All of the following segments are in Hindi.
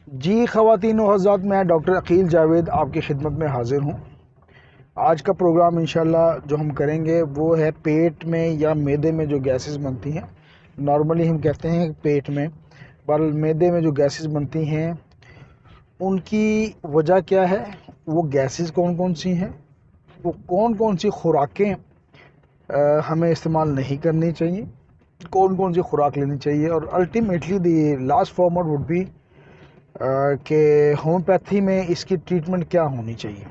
जी ख़वातीन व हज़रात, मैं डॉक्टर अकील जावेद आपकी खिदमत में हाज़िर हूँ। आज का प्रोग्राम इंशाल्लाह जो हम करेंगे वो है पेट में या मैदे में जो गैसेस बनती हैं। नॉर्मली हम कहते हैं पेट में, पर मैदे में जो गैसेस बनती हैं उनकी वजह क्या है, वो गैसेस कौन कौन सी हैं, वो कौन कौन सी खुराकें हमें इस्तेमाल नहीं करनी चाहिए, कौन कौन सी खुराक लेनी चाहिए, और ultimately the last format would be कि होम्योपैथी में इसकी ट्रीटमेंट क्या होनी चाहिए।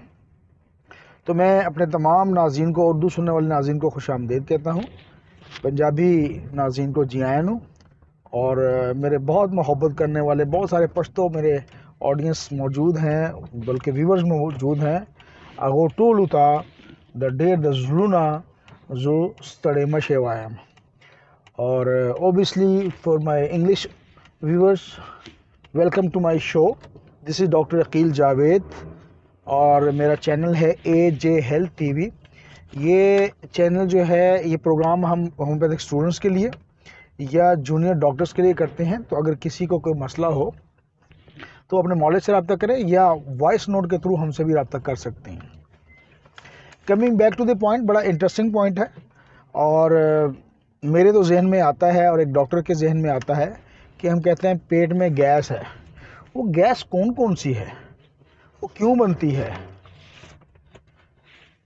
तो मैं अपने तमाम नाज़रीन को, उर्दू सुनने वाले नाज़रीन को खुशामदीद कहता हूँ, पंजाबी नाज़रीन को जी आयन हूँ, और मेरे बहुत मोहब्बत करने वाले बहुत सारे पश्तो मेरे ऑडियंस मौजूद हैं, बल्कि व्यूवर्स मौजूद हैं। अगो टोल उता द डेर द जुलूना जो stade मशेवायम, और obviously for my English viewers, welcome to my show. This is doctor Aqeel Javed और मेरा चैनल है AJ हेल्थ TV। ये चैनल जो है, ये प्रोग्राम हम होम्योपैथिक स्टूडेंट्स के लिए या जूनियर डॉक्टर्स के लिए करते हैं। तो अगर किसी को कोई मसला हो तो अपने मौलवी से रब्ता करें या वॉइस नोट के थ्रू हमसे भी रब्ता कर सकते हैं। Coming back to the point, बड़ा इंटरेस्टिंग पॉइंट है, और मेरे तो जहन में आता है और एक डॉक्टर के जहन में आता है कि हम कहते हैं पेट में गैस है। वो गैस कौन कौन सी है, वो क्यों बनती है,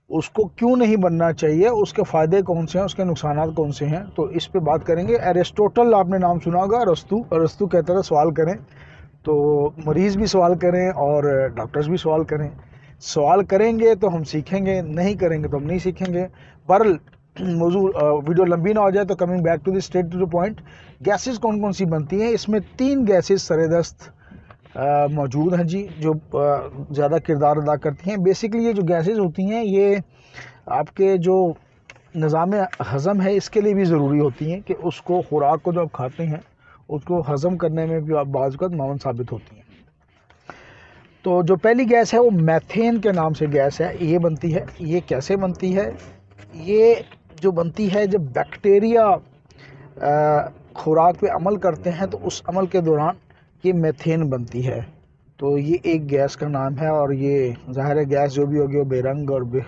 उसको क्यों नहीं बनना चाहिए, उसके फ़ायदे कौन से हैं, उसके नुकसानात कौन से हैं, तो इस पे बात करेंगे। एरिस्टोटल आपने नाम सुना होगा, अरस्तु। अरस्तु कहता था सवाल करें तो मरीज़ भी सवाल करें और डॉक्टर्स भी सवाल करें। सवाल करेंगे तो हम सीखेंगे, नहीं करेंगे तो हम नहीं सीखेंगे। बहरहाल मौजू वीडियो लंबी ना हो जाए, तो coming back to the straight to the point, gases कौन कौन सी बनती हैं। इसमें 3 गैसेस सरेदस्त मौजूद हैं जी, जो ज़्यादा किरदार अदा करती हैं। बेसिकली ये जो गैसेस होती हैं, ये आपके जो निज़ाम हज़म है इसके लिए भी ज़रूरी होती हैं, कि उसको खुराक को जो आप खाते हैं उसको हज़म करने में भी आप बाज़ वक़्त मावन साबित होती हैं। तो जो पहली गैस है वो मैथेन के नाम से गैस है, ये बनती है। ये कैसे बनती है? ये जो बनती है, जब बैक्टीरिया खुराक पे अमल करते हैं तो उस अमल के दौरान ये मेथेन बनती है। तो ये एक गैस का नाम है, और ये ज़ाहिर है गैस जो भी होगी वो बेरंग और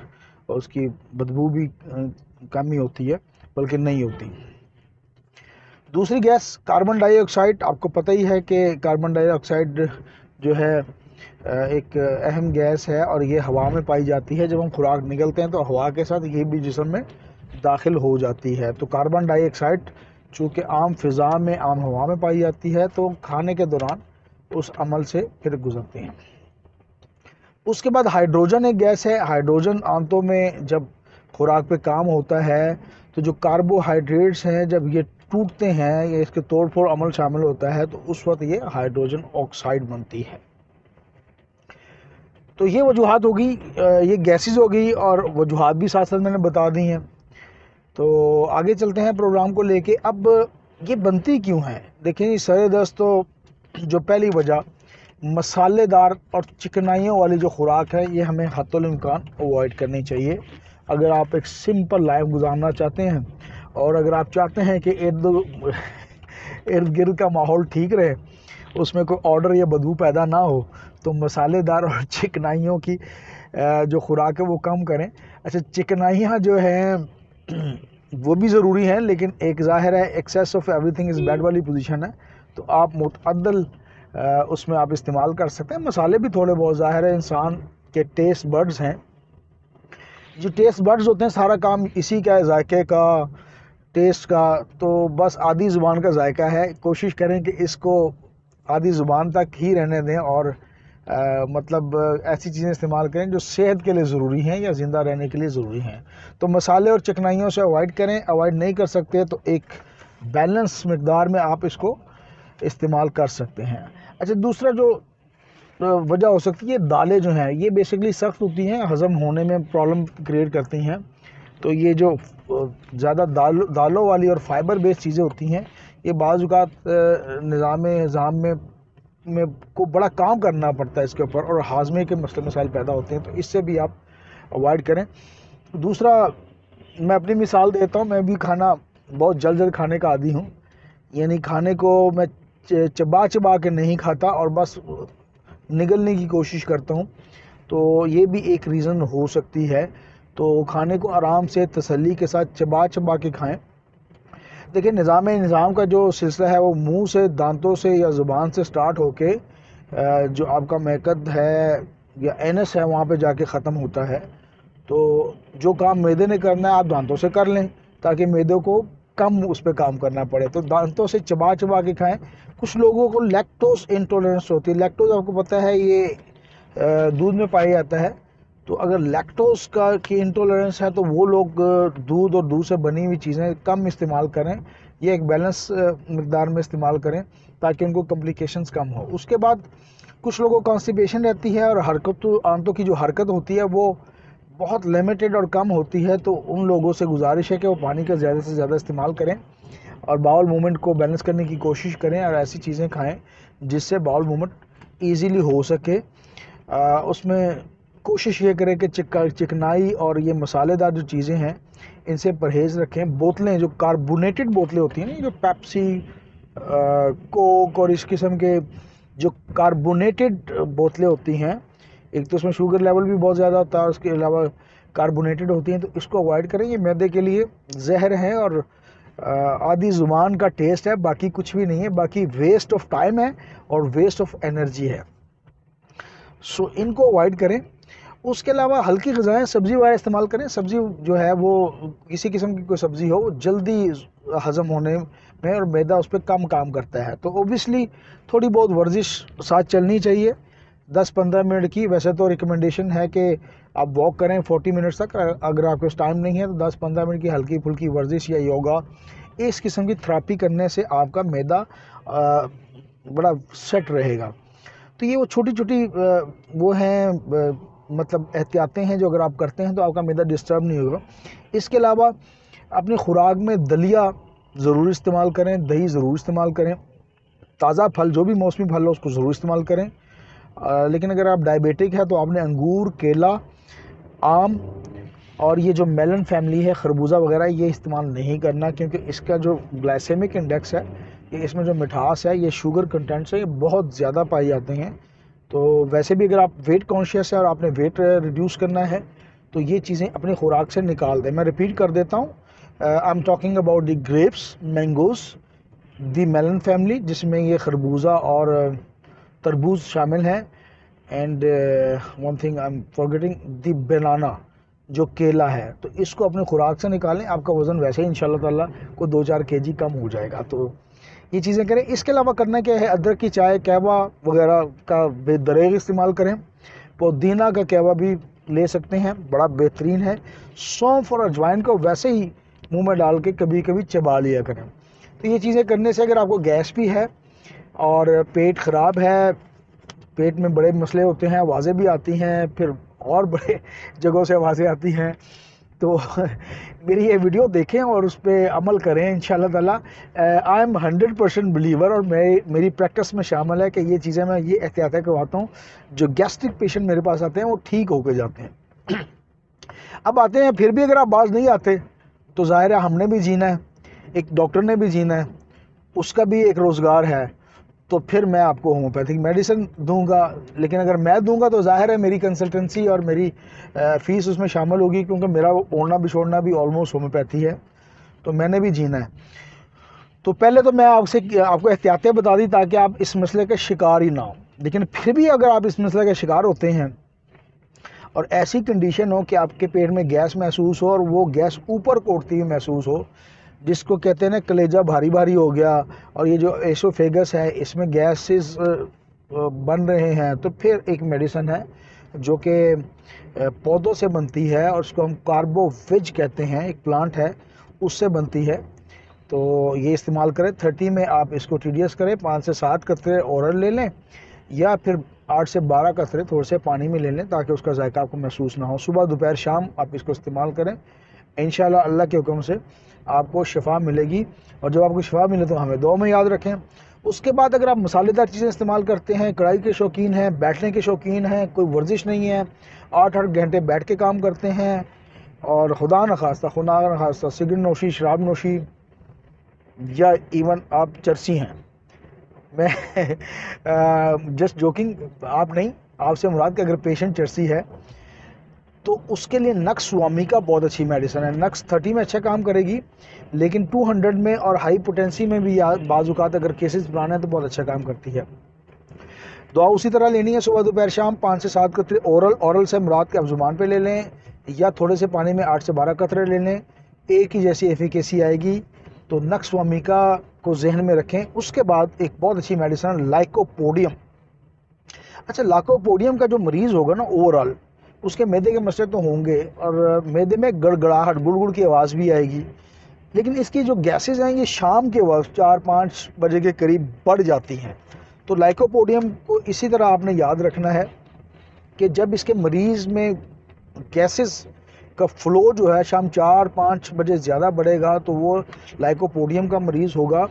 उसकी बदबू भी कम ही होती है, बल्कि नहीं होती। दूसरी गैस कार्बन डाइऑक्साइड। आपको पता ही है कि कार्बन डाइऑक्साइड जो है एक अहम गैस है, और ये हवा में पाई जाती है। जब हम खुराक निगलते हैं तो हवा के साथ ये भी जिस्म में दाखिल हो जाती है। तो कार्बन डाइऑक्साइड चूँकि आम फ़िज़ा में, आम हवा में पाई जाती है, तो खाने के दौरान उस अमल से फिर गुजरते हैं। उसके बाद हाइड्रोजन एक गैस है। हाइड्रोजन आंतों में जब खुराक पे काम होता है, तो जो कार्बोहाइड्रेट्स हैं जब ये टूटते हैं या इसके तोड़ फोड़ अमल शामिल होता है, तो उस वक्त ये हाइड्रोजन ऑक्साइड बनती है। तो ये वजूहात होगी, ये गैसेस होगी, और वजूहात भी साथ साथ मैंने बता दी हैं। तो आगे चलते हैं प्रोग्राम को लेके। अब ये बनती क्यों है? देखिए सर दस्त, तो जो पहली वजह, मसालेदार और चिकनाइयों वाली जो खुराक है, ये हमें हत्तुल इम्कान अवॉइड करनी चाहिए। अगर आप एक सिंपल लाइफ गुजारना चाहते हैं, और अगर आप चाहते हैं कि इर्द गिर्द का माहौल ठीक रहे, उसमें कोई ऑर्डर या बदबू पैदा ना हो, तो मसालेदार और चिकनाइयों की जो खुराक है वो कम करें। अच्छा, चिकनाइयाँ जो हैं वो भी ज़रूरी हैं, लेकिन एक ज़ाहिर है excess of everything is bad वाली पोजीशन है। तो आप मुतअद्दल उसमें आप इस्तेमाल कर सकते हैं। मसाले भी थोड़े बहुत, ज़ाहिर है इंसान के टेस्ट बड्स हैं, जो टेस्ट बड्स होते हैं सारा काम इसी का है, जायके का, टेस्ट का। तो बस आधी ज़ुबान का जायका है, कोशिश करें कि इसको आधी ज़ुबान तक ही रहने दें, और मतलब ऐसी चीज़ें इस्तेमाल करें जो सेहत के लिए ज़रूरी हैं या ज़िंदा रहने के लिए ज़रूरी हैं। तो मसाले और चिकनाइयों से अवॉइड करें। अवॉइड नहीं कर सकते तो एक बैलेंस मकदार में आप इसको इस्तेमाल कर सकते हैं। अच्छा, दूसरा जो वजह हो सकती है, दालें जो हैं ये बेसिकली सख्त होती हैं, हज़म होने में प्रॉब्लम क्रिएट करती हैं। तो ये जो ज़्यादा दालों वाली और फाइबर बेस्ड चीज़ें होती हैं, ये बाज़ औक़ात निज़ाम हज़ाम में को बड़ा काम करना पड़ता है इसके ऊपर, और हाजमे के मसले मसाइल पैदा होते हैं। तो इससे भी आप अवॉइड करें। दूसरा, मैं अपनी मिसाल देता हूँ। मैं भी खाना बहुत जल्द खाने का आदी हूँ, यानी खाने को मैं चबा चबा के नहीं खाता और बस निगलने की कोशिश करता हूँ, तो ये भी एक रीज़न हो सकती है। तो खाने को आराम से तसल्ली के साथ चबा चबा के खाएं। देखिए निज़ाम का जो सिलसिला है वो मुंह से, दांतों से या ज़ुबान से स्टार्ट होके जो आपका मैकद है या एनस है वहाँ पे जाके ख़त्म होता है। तो जो काम मैदे ने करना है आप दांतों से कर लें, ताकि मैदे को कम उस पर काम करना पड़े। तो दांतों से चबा चबा के खाएं। कुछ लोगों को लैक्टोज इंटॉलरेंस होती है। लैक्टोज आपको पता है ये दूध में पाया जाता है। तो अगर लैक्टोज की इंटॉलरेंस है तो वो लोग दूध और दूध से बनी हुई चीज़ें कम इस्तेमाल करें। ये एक बैलेंस मकदार में इस्तेमाल करें ताकि उनको कॉम्प्लिकेशंस कम हो। उसके बाद कुछ लोगों को कॉन्स्टिपेशन रहती है और आंतों की जो हरकत होती है वो बहुत लिमिटेड और कम होती है। तो उन लोगों से गुजारिश है कि वो पानी का ज़्यादा से ज़्यादा इस्तेमाल करें और बाउल मूवमेंट को बैलेंस करने की कोशिश करें और ऐसी चीज़ें खाएं जिससे बाउल मूवमेंट ईज़िली हो सके। उसमें कोशिश ये करें कि चिकनाई और ये मसालेदार जो चीज़ें हैं इनसे परहेज़ रखें। बोतलें, जो कार्बोनेटेड बोतलें होती हैं ना, जो पेप्सी, कोक और इस किस्म के जो कार्बोनेटेड बोतलें होती हैं, एक तो उसमें शुगर लेवल भी बहुत ज़्यादा होता है और उसके अलावा कार्बोनेटेड होती हैं, तो इसको अवॉइड करें। ये मैदे के लिए जहर है और आधी ज़ुबान का टेस्ट है, बाकी कुछ भी नहीं है। बाकी वेस्ट ऑफ टाइम है और वेस्ट ऑफ एनर्जी है। सो इनको अवॉइड करें। उसके अलावा हल्की ग़िज़ाएँ, सब्ज़ी वगैरह इस्तेमाल करें। सब्ज़ी जो है वो किसी किस्म की कोई सब्ज़ी हो, वो जल्दी हज़म होने में और मैदा उस पर कम काम करता है। तो ओबियसली थोड़ी बहुत वर्जिश साथ चलनी चाहिए 10-15 मिनट की। वैसे तो रिकमेंडेशन है कि आप वॉक करें 40 मिनट्स तक। अगर आपके पास टाइम नहीं है तो 10-15 मिनट की हल्की फुल्की वर्जिश या योगा, इस किस्म की थेरेपी करने से आपका मैदा बड़ा सेट रहेगा। तो ये वो छोटी छोटी वो हैं मतलब एहतियातें हैं जो अगर आप करते हैं तो आपका मैदा डिस्टर्ब नहीं होगा। इसके अलावा अपनी खुराक में दलिया ज़रूर इस्तेमाल करें, दही ज़रूर इस्तेमाल करें। ताज़ा फल, जो भी मौसमी फल हो उसको ज़रूर इस्तेमाल करें। लेकिन अगर आप डायबिटिक है तो आपने अंगूर, केला, आम और ये जो मेलन फैमिली है, खरबूजा वगैरह, ये इस्तेमाल नहीं करना, क्योंकि इसका जो ग्लाइसेमिक इंडेक्स है, ये इसमें जो मिठास है, ये शुगर कंटेंट्स है, ये बहुत ज़्यादा पाए जाते हैं। तो वैसे भी अगर आप वेट कॉन्शियस है और आपने वेट रिड्यूस करना है तो ये चीज़ें अपनी खुराक से निकाल दें। मैं रिपीट कर देता हूँ, I am talking about the grapes, mangoes, the melon family, जिसमें ये खरबूजा और तरबूज शामिल हैं, and one thing I am forgetting, the banana, जो केला है। तो इसको अपने खुराक से निकालें, आपका वज़न वैसे ही इंशाल्लाह ताला को 2-4 kg कम हो जाएगा। तो ये चीज़ें करें। इसके अलावा करना क्या है, अदरक की चाय, कहवा वगैरह का बेदरेग इस्तेमाल करें। पुदीना का कहवा भी ले सकते हैं, बड़ा बेहतरीन है। सौंफ और अजवाइन को वैसे ही मुंह में डाल के कभी कभी चबा लिया करें। तो ये चीज़ें करने से अगर आपको गैस भी है और पेट ख़राब है, पेट में बड़े मसले होते हैं, आवाज़ें भी आती हैं, फिर और बड़े जगहों से आवाज़ें आती हैं, तो मेरी ये वीडियो देखें और उस पर अमल करें इंशाल्लाह ताला। आई एम 100% बिलीवर और मेरी प्रैक्टिस में शामिल है कि ये चीज़ें मैं ये एहतियातें करवाता हूँ। जो गैस्ट्रिक पेशेंट मेरे पास आते हैं वो ठीक होके जाते हैं। अब आते हैं, फिर भी अगर आप बाज नहीं आते तो ज़ाहिर है हमने भी जीना है, एक डॉक्टर ने भी जीना है, उसका भी एक रोज़गार है। तो फिर मैं आपको होम्योपैथिक मेडिसिन दूंगा, लेकिन अगर मैं दूंगा तो जाहिर है मेरी कंसल्टेंसी और मेरी फ़ीस उसमें शामिल होगी, क्योंकि मेरा ओढ़ना बिछोड़ना भी ऑलमोस्ट होम्योपैथी है, तो मैंने भी जीना है। तो पहले तो मैं आपको एहतियातें बता दी ताकि आप इस मसले के शिकार ही ना हो। लेकिन फिर भी अगर आप इस मसले के शिकार होते हैं और ऐसी कंडीशन हो कि आपके पेट में गैस महसूस हो और वो गैस ऊपर कोटती हुई महसूस हो, जिसको कहते हैं ना कलेजा भारी भारी हो गया, और ये जो एसोफेगस है इसमें गैसेस बन रहे हैं, तो फिर एक मेडिसिन है जो कि पौधों से बनती है और उसको हम कार्बोविज कहते हैं, एक प्लांट है उससे बनती है। तो ये इस्तेमाल करें। 30 में आप इसको TDS करें, 5 से 7 कतरे ओरल ले लें या फिर 8 से 12 कतरे थोड़े से पानी में ले लें ताकि उसका जायका आपको महसूस ना हो। सुबह दोपहर शाम आप इसको इस्तेमाल करें, इंशाल्लाह अल्लाह के हुक्म से आपको शिफा मिलेगी। और जब आपको शिफा मिले तो हमें दुआ में याद रखें। उसके बाद अगर आप मसालेदार चीज़ें इस्तेमाल करते हैं, कढ़ाई के शौकीन हैं, बैठने के शौकीन हैं, कोई वर्जिश नहीं है, 8-8 घंटे बैठ के काम करते हैं, और खुदा न खास्ता सिगरेट नोशी, शराब नोशी या इवन आप चरसी हैं, मैं जस्ट जोकिंग, आप नहीं, आपसे मुराद कि अगर पेशेंट चर्सी है तो उसके लिए नक्स स्वामिका बहुत अच्छी मेडिसिन है। नक्स 30 में अच्छा काम करेगी, लेकिन 200 में और हाई पोटेंसी में भी बाजुकात अगर केसेस बनाना है तो बहुत अच्छा काम करती है। दवा उसी तरह लेनी है, सुबह दोपहर शाम 5 से 7 कतरे ओरल से मुराद के आप जुबान पे ले लें, या थोड़े से पानी में 8 से 12 कतरे ले लें, एक ही जैसी एफिकेसी आएगी। तो नक्स स्वामिका को जहन में रखें। उसके बाद एक बहुत अच्छी मेडिसिन लाइकोपोडियम। अच्छा, लाइकोपोडियम का जो मरीज़ होगा ना ओवरऑल, उसके मैदे के मसले तो होंगे और मैदे में गड़गड़ाहट, गुड़गुड़ की आवाज़ भी आएगी, लेकिन इसकी जो गैसेज हैं ये शाम के वक्त 4-5 बजे के करीब बढ़ जाती हैं। तो लाइकोपोडियम को इसी तरह आपने याद रखना है कि जब इसके मरीज़ में गैसेस का फ्लो जो है शाम 4-5 बजे ज़्यादा बढ़ेगा तो वो लाइकोपोडियम का मरीज़ होगा।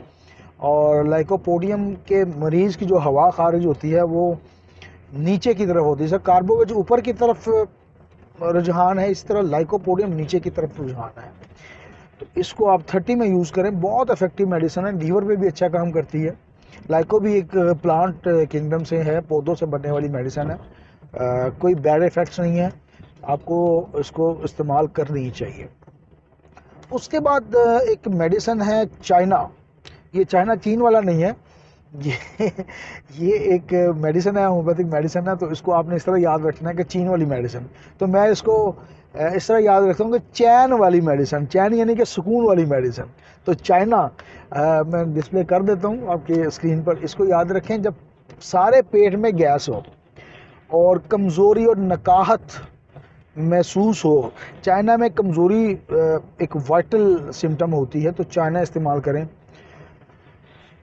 और लाइकोपोडियम के मरीज़ की जो हवा खारिज होती है वो नीचे की तरफ होती है। जैसे कार्बोवेज ऊपर की तरफ रुझान है, इस तरह लाइकोपोडियम नीचे की तरफ रुझान है। तो इसको आप 30 में यूज़ करें, बहुत इफेक्टिव मेडिसिन है, लीवर पे भी अच्छा काम करती है। लाइको भी एक प्लांट किंगडम से है, पौधों से बनने वाली मेडिसिन है, कोई बैड इफ़ेक्ट्स नहीं है, आपको इसको इस्तेमाल करनी ही चाहिए। उसके बाद एक मेडिसिन है चाइना। ये चाइना चीन वाला नहीं है, ये ये एक मेडिसिन है, होम्योपैथिक मेडिसिन है। तो इसको आपने इस तरह याद रखना है कि चीन वाली मेडिसिन। तो मैं इसको इस तरह याद रखता हूँ कि चैन वाली मेडिसिन, चैन यानी कि सुकून वाली मेडिसिन। तो चाइना मैं डिस्प्ले कर देता हूँ आपके स्क्रीन पर। इसको याद रखें, जब सारे पेट में गैस हो और कमज़ोरी और नकाहत महसूस हो, चाइना में कमज़ोरी एक वाइटल सिम्टम होती है, तो चाइना इस्तेमाल करें।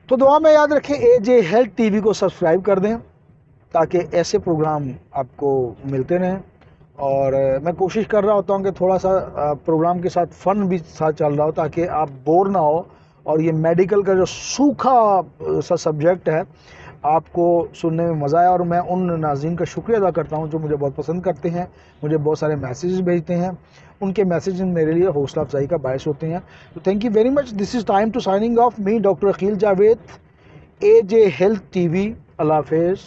तो दुआ में याद रखें, AJ हेल्थ TV को सब्सक्राइब कर दें ताकि ऐसे प्रोग्राम आपको मिलते रहें। और मैं कोशिश कर रहा होता हूँ कि थोड़ा सा प्रोग्राम के साथ फ़न भी साथ चल रहा हो ताकि आप बोर ना हो, और ये मेडिकल का जो सूखा सा सब्जेक्ट है आपको सुनने में मज़ा आया। और मैं उन नाज़रीन का शुक्रिया अदा करता हूँ जो मुझे बहुत पसंद करते हैं, मुझे बहुत सारे मैसेजेस भेजते हैं, उनके मैसेज मेरे लिए हौसला अफजाई का बायस होते हैं। तो thank you very much. This is time to signing off me, doctor Aqeel Javed, AJ health TV। अल्लाह हाफ़िज़।